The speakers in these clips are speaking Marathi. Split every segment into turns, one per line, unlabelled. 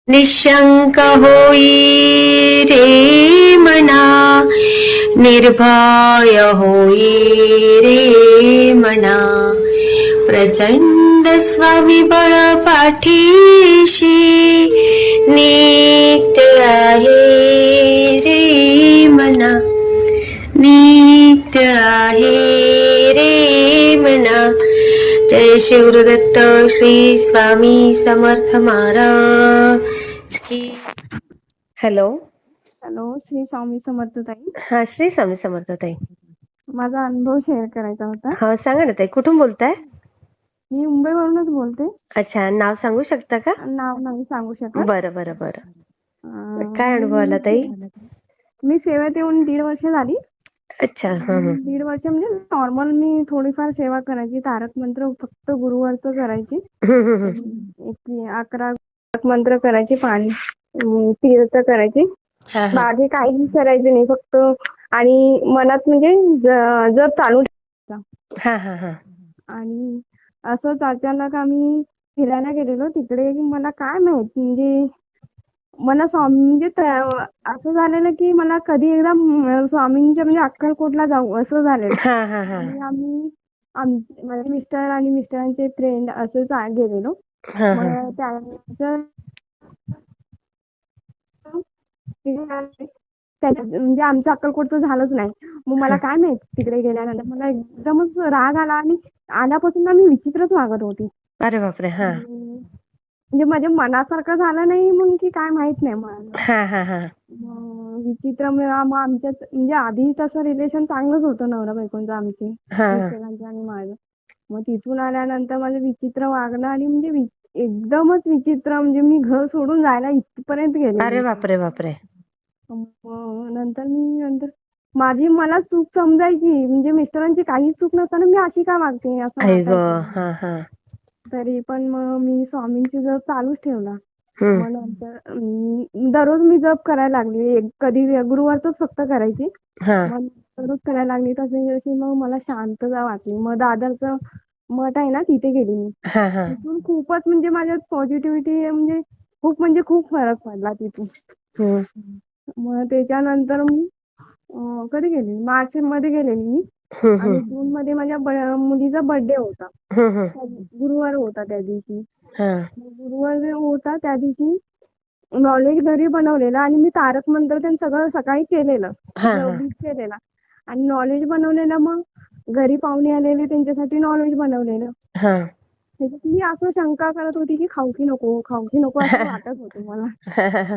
निशंक होई रे मना, निर्भय होई रे मना. प्रचंड स्वविबळ पाठीशी नित्य आहे रे मना, नित्य आहे रे मना. जय शिवदत्त श्री स्वामी समर्थ महाराज की. हॅलो.
हॅलो, श्री स्वामी समर्थ ताई.
हा, श्री स्वामी समर्थ ताई.
माझा अनुभव शेअर करायचा होता.
हा, सांगा ना ताई, कुठून बोलताय?
मी मुंबईवरूनच बोलते.
अच्छा, नाव सांगू शकता का?
नाव नाही सांगू शकत.
बरं बरं बरं. काय अनुभव आला ताई?
मी सेवेत येऊन 1.5 वर्ष झाली.
अच्छा. हा.
1.5 वर्ष म्हणजे नॉर्मल मी थोडीफार सेवा करायची. तारक मंत्र फक्त गुरुवारचं करायची. 11 तारक मंत्र करायचे, पाणी तीर्थ करायचे. बाकी काही करायचे नाही, फक्त आणि मनात म्हणजे जप चालू ठेवायचा. आणि असंच अचानक आम्ही फिरायला गेलेलो तिकडे. मला काय माहित म्हणजे मला स्वामी म्हणजे असं झालेलं की मला कधी एकदा स्वामींच्या म्हणजे अक्कलकोटला जाऊ असं झालेलं. आणि आम्ही माझे मिस्टर आणि मिस्टरांचे फ्रेंड असंच गेलेलो. मग त्यानंतर म्हणजे आमचं अक्कलकोटचं झालंच नाही. मग मला काय माहित तिकडे गेल्यानंतर मला एकदमच राग आला आणि आल्यापासून ना मी विचित्रच वागत होती.
अरे बापरे. हा.
म्हणजे माझ्या मनासारखं झालं नाही म्हणून की काय माहित नाही मला. विचित्र मग आमच्यात म्हणजे आधी तसं रिलेशन चांगलंच होतं नवरा बायकोंचं आमचे, मिस्टरांचं आणि माझं. मग तिथून आल्यानंतर माझं विचित्र वागणं आणि म्हणजे एकदमच विचित्र म्हणजे मी घर सोडून जायला इथपर्यंत गेले.
अरे बापरे बापरे.
नंतर माझी मला चूक समजायची, म्हणजे मिस्टरांची काहीच चूक नसताना मी अशी का वागते असं वाटायचं. तरी पण मग मी स्वामींची जप चालूच ठेवला. मग नंतर दररोज मी जप करायला लागली. कधी गुरुवारच फक्त करायची. मग दररोज करायला लागली तशी मग मला शांतता वाटली. मग दादरचं मठ आहे ना, तिथे गेली मी. तिथून खूपच म्हणजे माझ्यात पॉझिटिव्हिटी म्हणजे खूप फरक पडला तिथून. मग त्याच्यानंतर मी कधी गेली, मार्च मध्ये गेलेली मी. आणि जून मध्ये माझ्या मुलीचा बर्थडे होता. गुरुवार होता त्या दिवशी. गुरुवार होता त्या दिवशी नॉलेज घरी बनवलेलं आणि मी तारक मंत्र ते सगळं सकाळी केलेलं, केलेला आणि नॉलेज बनवलेलं. मग घरी पाहुणे आलेले त्यांच्यासाठी नॉलेज बनवलेलं. त्याच्यात मी असं शंका करत होती की खाऊ की नको असं वाटत होतं मला.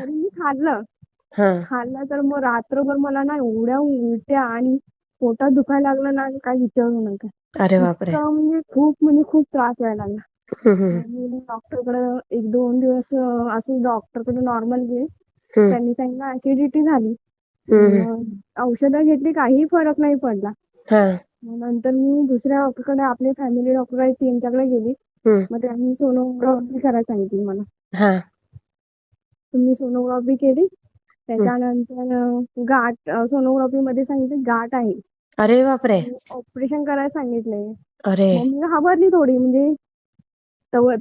तरी मी खाल्लं तर मग रात्रभर मला ना एवढ्या उलट्या आणि पोटात दुखायला लागलं ना, काय विचारू नका.
अरे बापरे.
म्हणजे खूप त्रास व्हायला लागला. मी डॉक्टरकडे 1-2 दिवस असं डॉक्टरकडे नॉर्मल गेले. त्यांनी सांगितलं ऍसिडिटी झाली. औषधं घेतली, काही फरक नाही पडला. नंतर मी दुसऱ्या डॉक्टरकडे, आपले फॅमिली डॉक्टर आहेत त्यांच्याकडे गेली. मग त्यांनी सोनोग्राफी करायला सांगितली मला. तुम्ही सोनोग्राफी केली. त्याच्यानंतर गाठ, सोनोग्राफी मध्ये सांगितलं गाठ आहे.
अरे बापरे.
ऑपरेशन करायला सांगितलंय.
अरे.
मग मी घाबरली थोडी, म्हणजे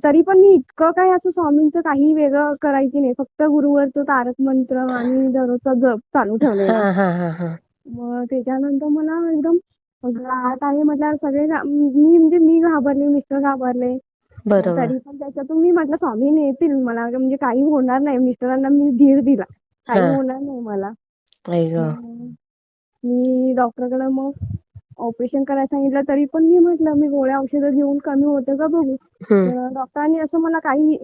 तरी पण मी इतकं काय असं स्वामींचं काही वेगळं करायची नाही. फक्त गुरुवारचं तारक मंत्र आणि दररोजचा जप चालू ठेवलेला. मग त्याच्यानंतर मला एकदम गाठ आहे म्हटल्यावर सगळे मी घाबरले, मिस्टर घाबरले. तरी पण त्याच्यातून मी म्हटलं स्वामी नेतील मला, म्हणजे काही होणार नाही. मिस्टरांना मी धीर दिला, काही होणार नाही मला. मी डॉक्टरकडे मग ऑपरेशन करायला सांगितलं. तरी पण मी म्हटलं मी गोळ्या औषधं घेऊन कमी होतं का बघू. तर डॉक्टरांनी असं मला काही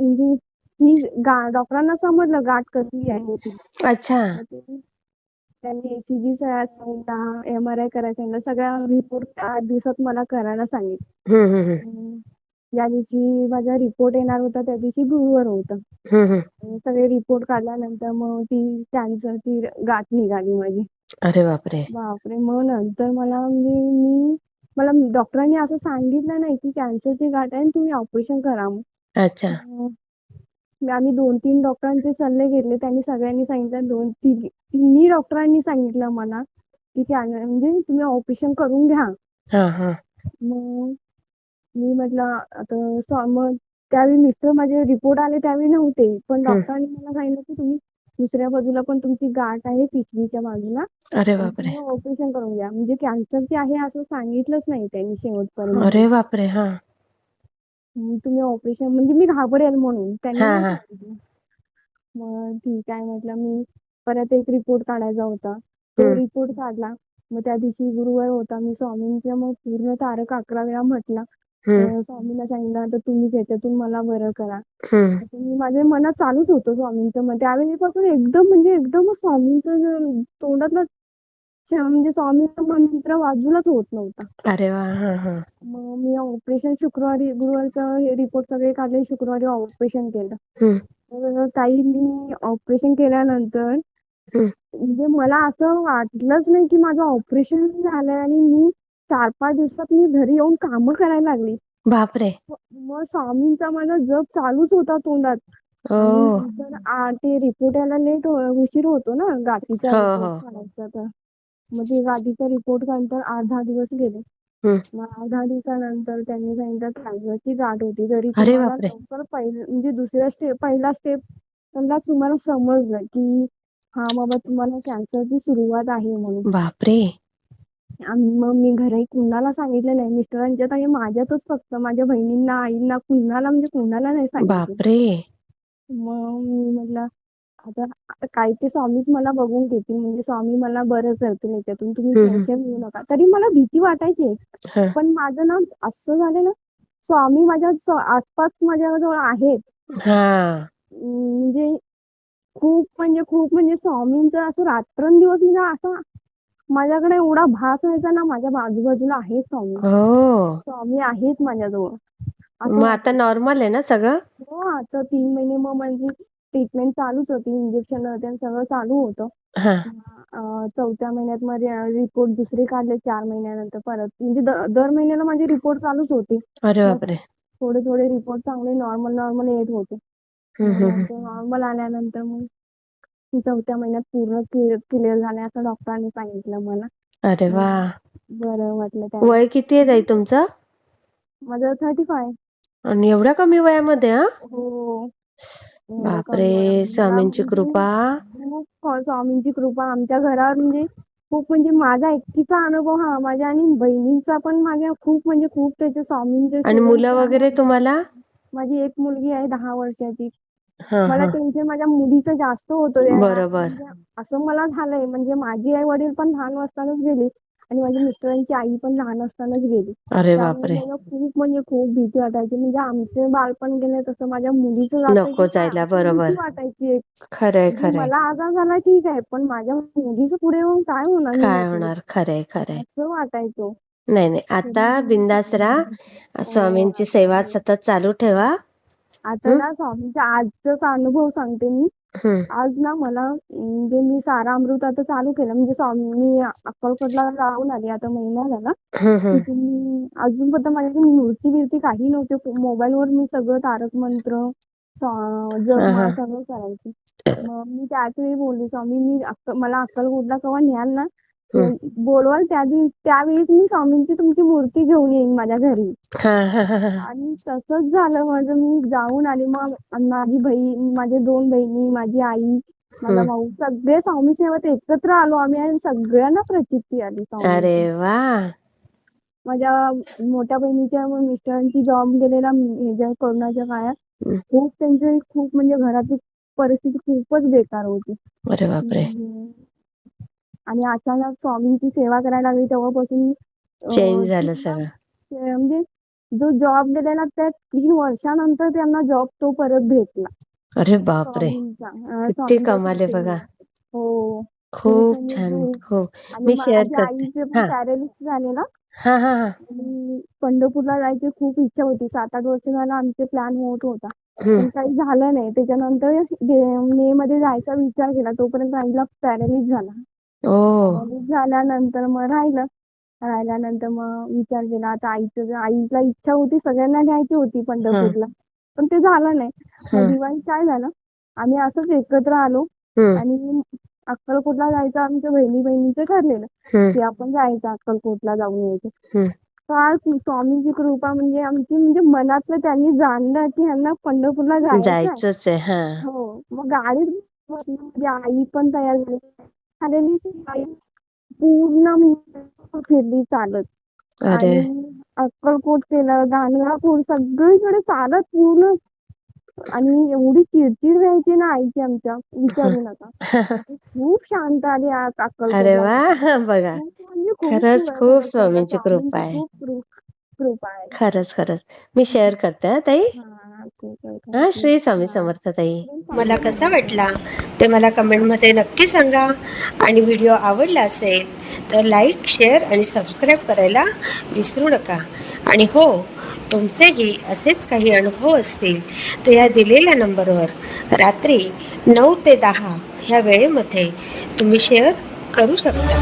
डॉक्टरांना समजलं गाठ कसली आहे ती. अच्छा. त्यांनी ECG सांगितला, MRI करायला सांगितलं. सगळ्या रिपोर्ट 8 दिवसात मला करायला सांगितलं. ज्या दिवशी माझा रिपोर्ट येणार होता त्या दिवशी गुरुवार होता. सगळे रिपोर्ट काढल्यानंतर मग ती कॅन्सरची गाठ निघाली माझी. अरे बापरे. मग नंतर मला डॉक्टरांनी असं सांगितलं नाही की कॅन्सरची गाठ आहे आणि तुम्ही ऑपरेशन करा. अच्छा. आम्ही 2-3 डॉक्टरांचे सल्ले घेतले. त्यांनी सगळ्यांनी सांगितलं, तिन्ही डॉक्टरांनी सांगितलं मला की म्हणजे तुम्ही ऑपरेशन करून घ्या. मग मी म्हटलं आता त्यावेळी मिस्टर माझे रिपोर्ट आले त्यावेळी नव्हते, पण डॉक्टरांनी मला सांगितलं की तुम्ही दुसऱ्या बाजूला पण तुमची गाठ आहे पिशवीच्या बाजूला
अरे
आणि
बापरे.
तुम्ही ऑपरेशन करून घ्या. म्हणजे कॅन्सरची आहे असं सांगितलंच नाही त्यांनी शेवटपर्यंत.
अरे बापरे. हा
तुम्ही ऑपरेशन म्हणजे मी घाबरेल म्हणून त्यांनी
हा
नाही
हा
सांगितलं. मग ठीक आहे म्हटलं. मी परत एक रिपोर्ट काढायचा होता. तो
हम्म,
रिपोर्ट काढला. मग त्या दिवशी गुरुवार होता. मी स्वामींचा मग पूर्ण तारक 11 वेळा म्हटला.
हम्म,
स्वामींना सांगितलं आता तुम्हीच याच्यातून मला बरं करा.
हम्म.
असं मी माझ्या मनात चालूच होतं स्वामींचं. मग त्यावेळेपासून एकदम म्हणजे एकदमच स्वामींचं तोंडातनं म्हणजे स्वामींचा मंत्र बाजूलाच होत नव्हता.
अरे वा. हा हा
मग मी ऑपरेशन गुरुवारचं हे रिपोर्ट सगळे काढले. शुक्रवारी ऑपरेशन केलं.
हम्म,
तर ताई मी ऑपरेशन केल्यानंतर
हम्म.
म्हणजे मला असं वाटलंच नाही की माझं ऑपरेशन झालंय आणि मी 4-5 दिवसात मी घरी येऊन कामं करायला लागली.
बापरे.
मग स्वामींचा माझा जप चालूच होता तोंडात.
हो
आणि नंतर ते रिपोर्ट यायला उशीर होतो ना गाठीचा
हो
रिपोर्ट
हो.
काढायचा तर. मग ते गाठीचा रिपोर्ट नंतर 8-10 दिवस गेले.
हम्म.
मग 8-10 दिवसानंतर त्यांनी सांगितलं कॅन्सरची गाठ होती. तरी
अरे
तुम्हाला
बापरे.
लवकर म्हणजे पहिला स्टेप त्यांना तुम्हाला समजलं की हा बाबा तुम्हाला कॅन्सरची सुरुवात आहे म्हणून.
बापरे.
मग मी घरी कुणाला सांगितलं नाही. मिस्टरांच्यात आणि माझ्यातच फक्त. माझ्या बहिणींना, आईंना कुणाला नाही सांगितलं.
बापरे.
मग मी म्हटलं आता आता काय ते स्वामीच मला बघून घेतील. म्हणजे स्वामी मला बरं करतील याच्यातून. तुम्ही
हम्म,
टेन्शन घेऊ नका. तरी मला भीती वाटायची.
हा
पण माझं ना असं झालं ना स्वामी माझ्या आसपास माझ्याजवळ आहेत.
हा.
म्हणजे खूप म्हणजे स्वामींचं असं रात्रंदिवस म्हणजे असं माझ्याकडे एवढा भास व्हायचा ना माझ्या आजूबाजूला आहे स्वामी.
हो.
स्वामी आहेत माझ्याजवळ असं
मग आता
वाटायचं.
नॉर्मल आहे ना सगळं?
हो आता 3 महिने मग माझी ट्रीटमेंट चालूच होती. इंजेक्शन ते सगळं चालू होतं.
हा.
4थ्या महिन्यात माझे रिपोर्ट दुसरे काढले 4 महिन्यानंतर परत. म्हणजे दर महिन्याला माझे रिपोर्ट चालूच होते.
अरे
मग
बापरे.
थोडे रिपोर्ट चांगले नॉर्मल येत होते. मग
हम्म.
नंतर नॉर्मल आल्यानंतर मग 4थ्या महिन्यात पूर्ण क्लिअर झाले असं डॉक्टरांनी सांगितलं मला.
अरे वा.
बरं वाटलं
वय
त्यावेळेस.
किती आहे ताई तुमचं?
माझं 35.
आणि एवढ्या कमी वयामध्ये? हा.
हो. एवढं
बापरे.
कमी वयामध्ये मला
स्वामींची
म्हणजे
कृपा.
खूप स्वामींची कृपा आमच्या घरावर म्हणजे खूप म्हणजे माझा एकटीचा अनुभव हा माझ्या आणि बहिणींचा पण माझ्या खूप म्हणजे खूप त्याच्या स्वामींच्या
आणि मुलं
सेवेचा
वगैरे तुम्हाला?
माझी एक मुलगी आहे 10 वर्षाची.
हा
मला
हा.
टेन्शन माझ्या मुलीचं जास्त होतं.
बरोबर.
म्हणजे असं मला झालंय म्हणजे माझी आई वडील पण लहान असतानाच गेली आणि माझ्या मिस्टरांची आई पण लहान असतानाच गेली.
अरे
त्यामुळे
बापरे.
मला खूप म्हणजे खूप भीती वाटायची. म्हणजे आमचे बालपण गेले तसं माझ्या मुलीचं जातंय
नको
की काय
जायला.
अशी भीती
बरोबर.
वाटायची एक.
खरंय
म्हणजे
खरंय.
मला आजार झाला ठीक आहे पण माझ्या मुलीचं पुढे येऊन काय होणार मी
काय
म्हटलं
होणार. खरंय खरंय.
असं वाटायचं.
नाही नाही, आता बिंदास राहा. स्वामींची सेवा सतत चालू ठेवा.
आता ना स्वामींचा आजचाच अनुभव सांगते मी.
हम्म,
आज ना मला म्हणजे मी सारा अमृत आता चालू केलं. म्हणजे स्वामी मी अक्कलकोटला जाऊन आली आता महिना झाला.
हम्म.
तिथून मी अजून पण माझी मूर्ती बिर्ती काही नव्हते. मोबाईलवर मी सगळं तारक मंत्र
हा हा.
जपमाळ सगळं करायचे. मग मी त्याच वेळी बोलले स्वामी मला अक्कलकोटला केव्हा न्याल ना
हम्म.
बोलवाल त्यावेळीच मी स्वामींची तुमची मूर्ती घेऊन येईन माझ्या घरी.
हा हा हा हा.
आणि तसंच झालं माझं. मी जाऊन आले. मग माझी बहीण, माझ्या 2 बहिणी, माझी आई, माझा
हम्म.
भाऊ सगळे स्वामी सेवेत एकत्र आलो आम्ही आणि सगळ्यांना प्रचिती आली
अरे
स्वामींची.
वा.
माझ्या मोठ्या बहिणीच्या मिस्टरांची जॉब गेलेला ह्याच्या कोरोनाच्या काळात.
हम्म.
खूप म्हणजे घराची परिस्थिती खूपच बेकार होती.
अरे बापरे.
आणि अचानक स्वामींची सेवा करायला लागली तेव्हापासून
चेंज झालं
पूर्ण
सगळं.
म्हणजे जो जॉब गेलेला त्या 3 वर्षानंतर त्यांना जॉब तो परत भेटला.
अरे बापरे. किती
स्वामींच्या
कमाल आहे बघा.
कृपेने. हो. खूप
खूप
म्हणजे
छान.
खूप.
हो.
आणि
मी शेअर
माझ्या
करते.
आईचे पण
हा
पॅरालिसिस झालेला.
हा हा हा.
आणि पंढरपूरला जायची खूप इच्छा होती. 7-8 वर्ष झालं आमचे प्लॅन होत होता.
हम्म.
पण काही झालं नाही. त्याच्यानंतर मे मध्ये जायचा विचार केला. तोपर्यंत आईला पॅरालिसिस झाला.
ओ.
पॅरालिसिस झाल्यानंतर मग राहिल्यानंतर मग विचार केला आता आईला इच्छा होती सगळ्यांना न्यायची होती
हम्म.
पंढरपूरला. पण ते झालं नाही. मग
हम्म.
दिवाळी काय झालं आम्ही असंच एकत्र आलो
हम्म.
आणि अक्कलकोटला जायचं आमच्या बहिणीचं ठरलेलं
हम्म.
की आपण जायचं अक्कलकोटला जाऊन यायचं.
हम्म.
फार स्वामींची कृपा म्हणजे आमची म्हणजे मनातलं त्यांनी जाणलं की ह्यांना पंढरपूरला जायचं आहे.
जायचंच आहे. हा.
हो, मग गाडीत बसलो, माझी आई पण तयार झालेली ती आई पूर्ण म्हणजे फिरली चालत.
अरे
आणि अक्कलकोट केलं, गाणगापूर सगळीकडे चालत पूर्ण. आणि एवढी चिडचिड व्हायची ना आईची आमच्या, विचारू नका. खूप शांत आली आज
अरे
अक्कलकोटला.
वा, बघा
खूप म्हणजे खूप
खरंच खूप
खरंच
स्वामींची कृपा आहे.
खूप कृपा आहे.
खरंच खरंच मी शेअर करते हा ताई.
हा, ठीक आहे,
हा,
थँक्यू.
श्री स्वामी समर्थ ताई.
मला कसा वाटला ते मला कमेंटमध्ये नक्की सांगा. आणि व्हिडिओ आवडला असेल तर लाईक, शेअर आणि सबस्क्राईब करायला विसरू नका. आणि हो, तुमचेही असेच काही अनुभव असतील तर या दिलेल्या नंबरवर रात्री 9 ते 10 ह्या वेळेमध्ये तुम्ही शेअर करू शकता.